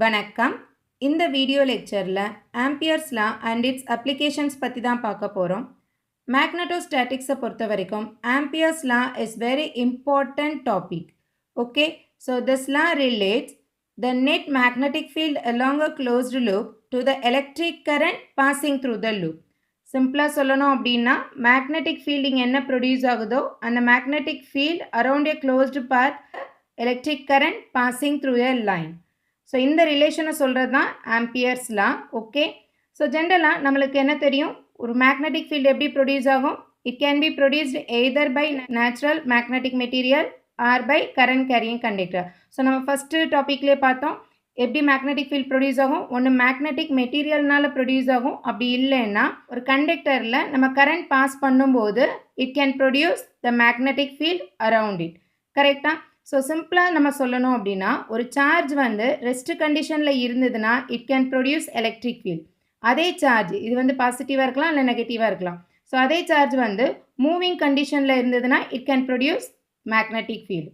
வணக்கம். இந்த வீடியோ லெக்சரில் Ampere's law and its applications பற்றி தான் பார்க்க போகிறோம். மேக்னட்டோஸ்டாட்டிக்ஸை பொறுத்த வரைக்கும் Ampere's law is very important topic. Okay, so this law relates the net magnetic field along a closed loop to the electric current passing through the loop. சிம்பிளாக சொல்லணும் அப்படின்னா மேக்னெட்டிக் ஃபீல்டிங் என்ன ப்ரொடியூஸ் ஆகுதோ அந்த magnetic field around a closed path electric current passing through a line. So இந்த ரிலேஷனை சொல்கிறது தான் ஆம்பியர்ஸ் லா. ஓகே, ஸோ ஜென்ரலாக நம்மளுக்கு என்ன தெரியும், ஒரு மேக்னெட்டிக் ஃபீல்டு எப்படி ப்ரொடியூஸ் ஆகும்? It can be produced either by natural magnetic material or by current carrying conductor. So நம்ம ஃபஸ்ட்டு டாப்பிக்லேயே பார்த்தோம் எப்படி மேக்னெட்டிக் ஃபீல்ட் ப்ரொடியூஸ் ஆகும். ஒன்று மேக்னெட்டிக் மெட்டீரியல்னால ப்ரொடியூஸ் ஆகும், அப்படி இல்லைன்னா ஒரு கண்டக்டரில் நம்ம கரண்ட் பாஸ் பண்ணும்போது it can produce the magnetic field around it. கரெக்டாக? ஸோ சிம்பிளாக நம்ம சொல்லணும் அப்படின்னா ஒரு சார்ஜ் வந்து ரெஸ்ட் கண்டிஷனில் இருந்ததுன்னா it can produce electric field. அதே சார்ஜ் இது வந்து பாசிட்டிவாக இருக்கலாம் இல்லை நெகட்டிவாக இருக்கலாம். ஸோ அதே சார்ஜ் வந்து மூவிங் கண்டிஷனில் இருந்ததுன்னா it can produce magnetic field.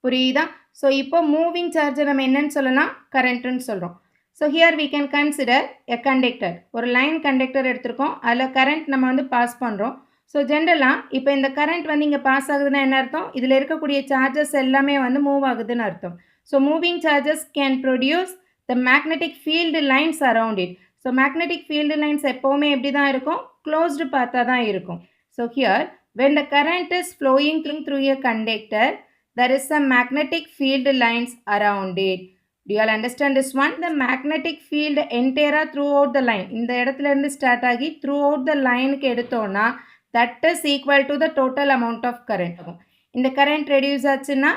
புரியுதா? ஸோ இப்போ மூவிங் சார்ஜை நம்ம என்னன்னு சொல்லலாம்? கரண்ட்டுன்னு சொல்கிறோம். So here we can consider a conductor. ஒரு லைன் கண்டக்டர் எடுத்திருக்கோம், அதில் கரண்ட் நம்ம வந்து பாஸ் பண்ணுறோம். ஸோ ஜென்ரலாக இப்போ இந்த கரண்ட் வந்து இங்கே பாஸ் ஆகுதுன்னா என்ன அர்த்தம்? இதில் இருக்கக்கூடிய சார்ஜஸ் எல்லாமே வந்து மூவ் ஆகுதுன்னு அர்த்தம். So moving charges can produce the magnetic field lines around it. So magnetic field lines எப்போவுமே எப்படி தான் இருக்கும்? க்ளோஸ்டு பார்த்தா தான் இருக்கும். So here when the current is flowing through a conductor, there is some magnetic field lines around it. Do you all understand this one? The magnetic field entire throughout the line. இந்த இடத்துல இருந்து start ஆகி throughout the லைனுக்கு எடுத்தோன்னா that is equal to the total amount of current. இந்த current reduce ஆச்சுன்னா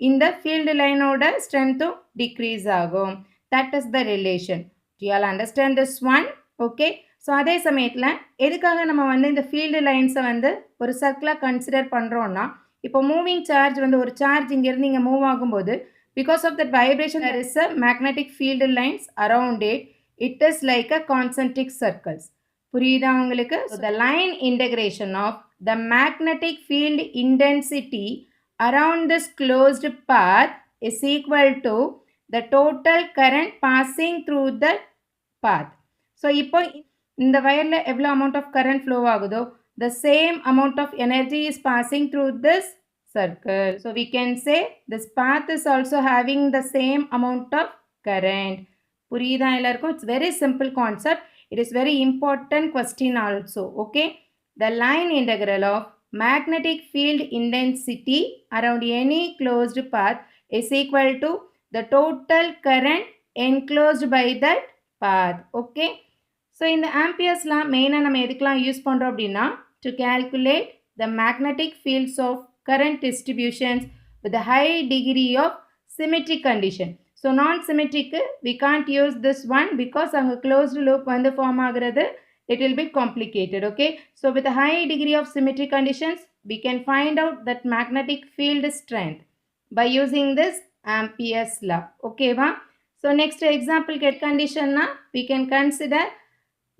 இந்த field லைனோட strength decrease ஆகும். That is the relation. Do you all understand this one? Okay. So அதே சமயத்தில் எதுக்காக நம்ம வந்து இந்த ஃபீல்டு லைன்ஸை வந்து ஒரு சர்க்கிளாக கன்சிடர் பண்ணுறோன்னா, இப்போ மூவிங் சார்ஜ் வந்து ஒரு சார்ஜ் இங்கேருந்து இங்கே மூவ் ஆகும்போது because of that vibration there is a magnetic field lines around it. It is like a concentric circles. புரியுதா உங்களுக்கு? So the line integration of the magnetic field intensity around this closed path is equal to the total current passing through the path. So இப்போ இந்த வயரில் எவ்வளோ amount of current flow ஆகுதோ the same amount of energy is passing through this circle. So we can say this path is also having the same amount of current. புரியுதா எல்லாருக்கும்? It's very simple concept. It is very important question also. Okay, the line integral of magnetic field intensity around any closed path is equal to the total current enclosed by that path. Okay, so இந்த Ampere's law மெயினாக நம்ம எதுக்கெலாம் use பண்ணுறோம் அப்படின்னா to calculate the magnetic fields of current distributions with high degree of symmetric condition. So நான் சிமெட்ரிக்கு we can't use this one because அங்கே closed loop வந்து ஃபார்ம் ஆகிறது it will be complicated. Okay, so with high degree of symmetric conditions we can find out that magnetic field strength by using this Ampere's law. ஓகேவா? So next example get கண்டிஷன்னா we can consider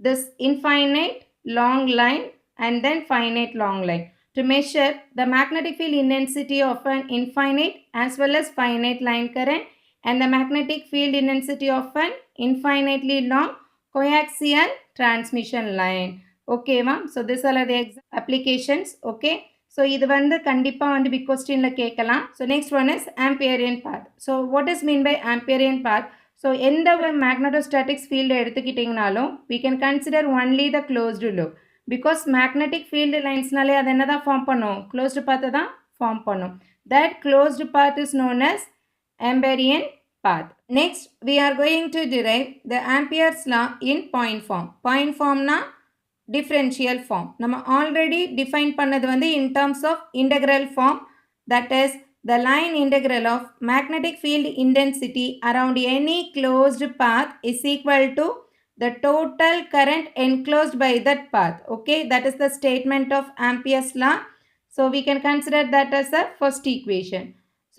this infinite long line and then finite long line to measure the magnetic field intensity of an infinite as well as finite line current and the magnetic field intensity of an infinitely long coaxial transmission line. Okay va? So this are the applications. Okay, so இது வந்து கண்டிப்பாக வந்து big கொஸ்டினில் கேட்கலாம். So next one is Amperian path. So what is mean by Amperian path? So எந்த ஒரு மேக்னட்டோஸ்டாட்டிக்ஸ் ஃபீல்டை எடுத்துக்கிட்டிங்கனாலும் we can consider only the closed loop because magnetic field linesனாலே அது என்ன தான் ஃபார்ம் பண்ணும்? closed path தான் ஃபார்ம் பண்ணும். that closed path is known as Amperian path. Next we are going to derive the Ampere's law in point form. Point formனா differential form. நம்ம already define பண்ணது வந்து in terms of integral form, that is the line integral of magnetic field intensity around any closed path is equal to the total current enclosed by that path. Okay, that is the statement of Ampere's law. So we can consider that as the first equation.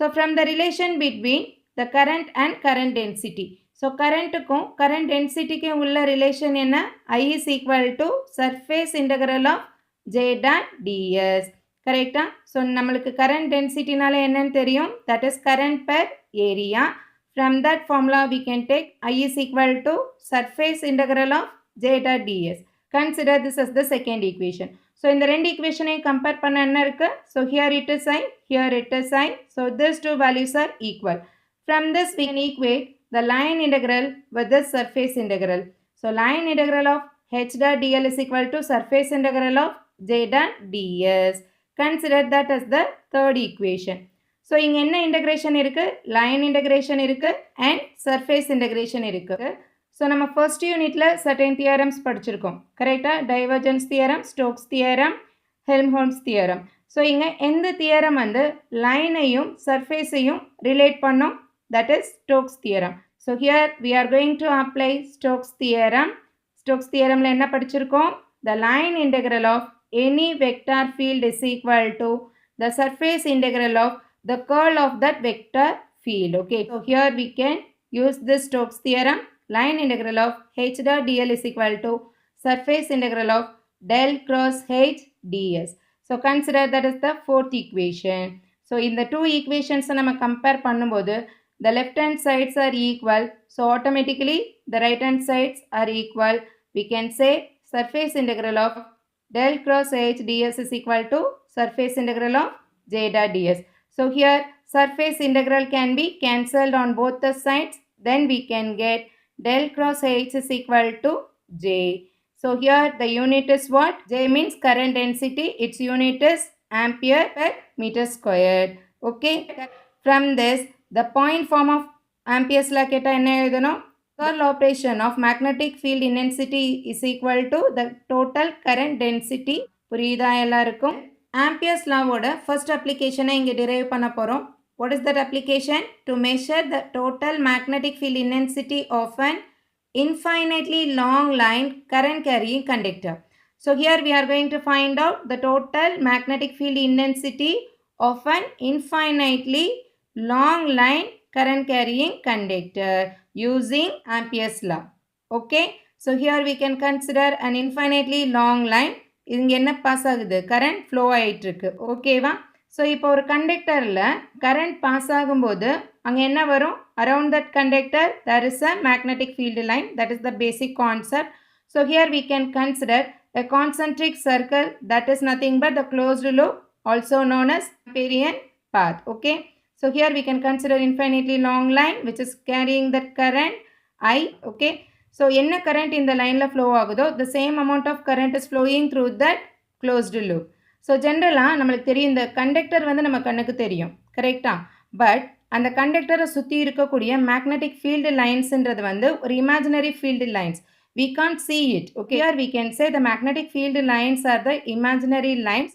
So from the relation between the current and current density. So currentக்கும் current densityக்கும் உள்ள relation என்ன? I is equal to surface integral of J dot ds. கரெக்டா? So நம்மளுக்கு current டென்சிட்டினால என்னன்னு தெரியும்? That is current per area. From that formula we can take I is equal to surface integral of j dot ds. Consider this as the second equation. So in the ரெண்டு equationையும் compare பண்ண என்ன இருக்கு? So here it is I, here it is I. So these two values are equal. From this we can equate the line integral with the surface integral. So line integral of h dot dl is equal to surface integral of j dot ds. Consider that as the third equation. So இங்க என்ன integration இருக்கு? Line integration இருக்கு and surface integration இருக்கு. So நம்ம first unitல certain theorems படிச்சிருக்கோம். கரெக்டா? Divergence theorem, Stokes theorem, Helmholtz theorem. So இங்க எந்த theorem வந்து lineஐயும் surfaceஐயும் relate பண்ணோம்? That is Stokes theorem. So here we are going to apply Stokes theorem. Stokes theoremல என்ன படிச்சிருக்கோம்? The line integral of any vector field is equal to the surface integral of the curl of that vector field. Okay, so here we can use this Stokes theorem. Line integral of h dot dl is equal to surface integral of del cross h ds. So consider that as the fourth equation. So in the two equations நம்ம compare பண்ணும்போது the left hand sides are equal. So automatically the right hand sides are equal. We can say surface integral of del cross h ds is equal to surface integral of j dot ds. So here surface integral can be cancelled on both the sides. Then we can get del cross h is equal to j. So here the unit is what? J means current density. Its unit is ampere per meter squared. Okay. From this the point form of Ampere's law கேட்டா என்ன எழுதணும்? Curl operation of magnetic field intensity is equal to the total current density. புரியுதா எல்லாருக்கும்? Ampere's law ஓட first application இங்க derive பண்ண போறோம். What is that application? To measure the total magnetic field intensity of an infinitely long line current carrying conductor. So here we are going to find out the total magnetic field intensity of an infinitely long line current carrying conductor using Ampere's law. Okay, so here we can consider an infinitely long line. இங்க என்ன pass ஆகுது? Current flow ஆயிட்டு இருக்கு. ஓகேவா? So இப்போ ஒரு கண்டக்டரில் current pass ஆகும்போது அங்கே என்ன வரும்? Around that conductor there is a magnetic field line. That is the basic concept. So here we can consider a concentric circle that is nothing but the closed loop, also known as Amperian path. Okay, so here we can consider infinitely long line which is carrying that current I. Okay, so என்ன current இந்த லைனில் flow ஆகுதோ the same amount of current is flowing through that closed loop. So ஜென்ரலாக நம்மளுக்கு தெரியும் இந்த conductor வந்து நம்ம கண்ணுக்கு தெரியும், கரெக்டா? பட் அந்த கண்டக்டரை சுற்றி இருக்கக்கூடிய மேக்னெட்டிக் ஃபீல்டு லைன்ஸுன்றது வந்து ஒரு imaginary field lines. We can't see it. Okay, here we can say the magnetic field lines are the imaginary lines,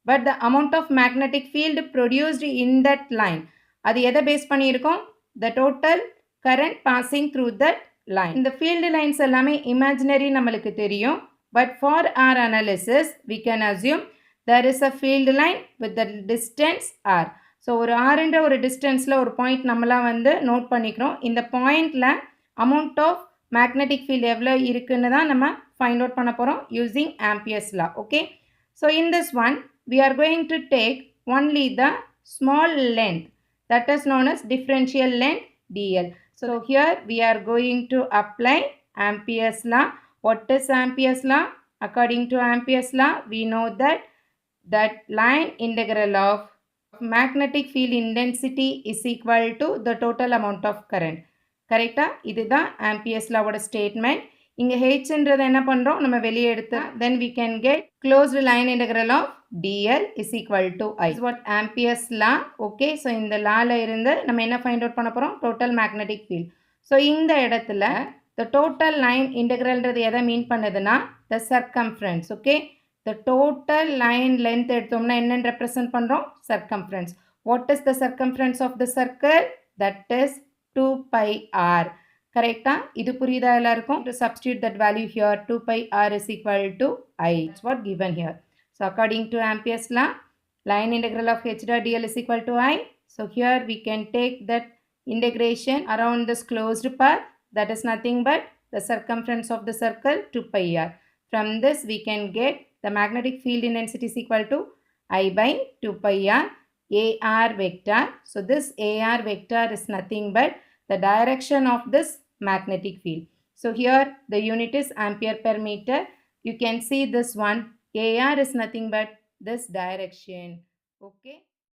but the amount of magnetic field produced in that line, அது எதை base பண்ணியிருக்கோம்? The total current passing through that line. இந்த field lines எல்லாமே imaginary நம்மளுக்கு தெரியும். But for our analysis we can assume there is a field line with the distance r. So ஒரு ஆறுன்ற ஒரு டிஸ்டன்ஸில் ஒரு பாயிண்ட் நம்மளாம் வந்து நோட் பண்ணிக்கிறோம். இந்த பாயிண்டில் அமௌண்ட் ஆஃப் மேக்னெட்டிக் ஃபீல்டு எவ்வளோ இருக்குன்னு தான் நம்ம ஃபைண்ட் அவுட் பண்ண போகிறோம் using Ampere's law. Okay, so in this one we are going to take only the small length that is known as differential length dl. So here we are going to apply Ampere's law. What is Ampere's law? According to Ampere's law we know that line integral of magnetic field intensity is equal to the total amount of current. கரெக்டா? இதுதான் Ampere's law ஓட statement. இங்கே ஹெச்ன்றதை என்ன பண்ணுறோம்? நம்ம வெளியே எடுத்து then we can get closed line integral of dl is equal to I. This is what Ampere's law. Okay, so இந்த லாவில் இருந்து நம்ம என்ன ஃபைண்ட் அவுட் பண்ண போகிறோம்? Total magnetic field. ஸோ இந்த இடத்துல the total line integralன்றது எதை மீன் பண்ணுதுன்னா the circumference. Okay, the total line length எடுத்தோம்னா என்னன்னு ரெப்ரசன்ட் பண்ணுறோம்? circumference. What is the circumference of the circle? That is 2 pi r. கரெக்டா? இது புரியுதா எல்லாருக்கும்? To substitute that value here, 2 pi r is equal to I. That's what given here. So according to Ampere's law, line integral of h dot dl is equal to I. So here we can take that integration around this closed path, that is nothing but the circumference of the circle 2 pi r. From this we can get the magnetic field intensity is equal to I by 2 pi r ar vector. So this ar vector is nothing but the direction of this magnetic field. So here the unit is ampere per meter. You can see this one. AR is nothing but this direction. Okay.